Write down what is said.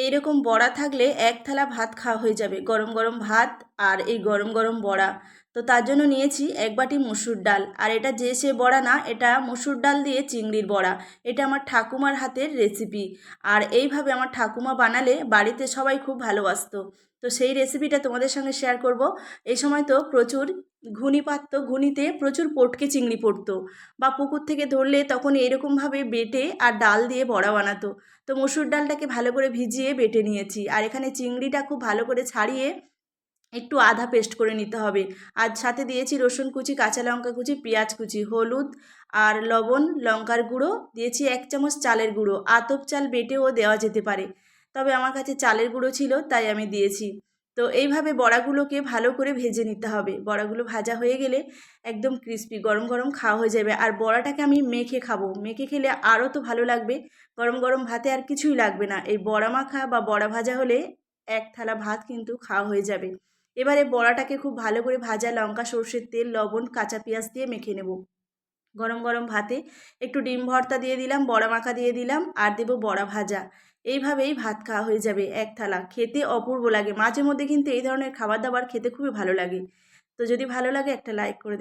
এইরকম বড়া থাকলে এক থালা ভাত খাওয়া হয়ে যাবে, গরম গরম ভাত আর এই গরম গরম বড়া। তো তার জন্য নিয়েছি এক বাটি মসুর ডাল, আর এটা যে সে বড়া না, এটা মসুর ডাল দিয়ে চিংড়ির বড়া। এটা আমার ঠাকুমার হাতের রেসিপি, আর এইভাবে আমার ঠাকুমা বানালে বাড়িতে সবাই খুব ভালোবাসতো। তো সেই রেসিপিটা তোমাদের সঙ্গে শেয়ার করব। এই সময় তো প্রচুর ঘুনি পাততো, ঘুনিতে প্রচুর পটকে চিংড়ি পড়তো, বা পুকুর থেকে ধরলে তখন এরকমভাবে বেটে আর ডাল দিয়ে বড়া বানাতো। তো মসুর ডালটাকে ভালো করে ভিজিয়ে বেটে নিয়েছি, আর এখানে চিংড়িটা খুব ভালো করে ছাড়িয়ে একটু আধা পেস্ট করে নিতে হবে। আর সাথে দিয়েছি রসুন কুচি, কাঁচা লঙ্কা কুচি, পেঁয়াজ কুচি, হলুদ আর লবণ, লঙ্কার গুঁড়ো দিয়েছি, 1 চামচ চালের গুঁড়ো। আতপ চাল বেটেও দেওয়া যেতে পারে, তবে আমার কাছে চালের গুঁড়ো ছিল তাই আমি দিয়েছি। তো এইভাবে বড়াগুলোকে ভালো করে ভেজে নিতে হবে। বড়াগুলো ভাজা হয়ে গেলে একদম ক্রিস্পি গরম গরম খাওয়া হয়ে যাবে। আর বড়াটাকে আমি মেখে খাবো, মেখে খেলে আরও তো ভালো লাগবে। গরম গরম ভাতে আর কিছুই লাগবে না, এই বড়া মাখা বা বড়া ভাজা হলে এক থালা ভাত কিন্তু খাওয়া হয়ে যাবে। এবারে বড়াটাকে খুব ভালো করে ভাজা লঙ্কা, সর্ষের তেল, লবণ, কাঁচা পেঁয়াজ দিয়ে মেখে নেব। গরম গরম ভাতে একটু ডিম ভর্তা দিয়ে দিলাম, বড়া মাখা দিয়ে দিলাম, আর দেবো বড়া ভাজা। এইভাবেই ভাত খাওয়া হয়ে যাবে এক থালা। খেতে অপূর্ব লাগে। মাঝে মধ্যে কিন্তু এই ধরনের খাবার দাবার খেতে খুবই ভালো লাগে। তো যদি ভালো লাগে একটা লাইক করে দেবে।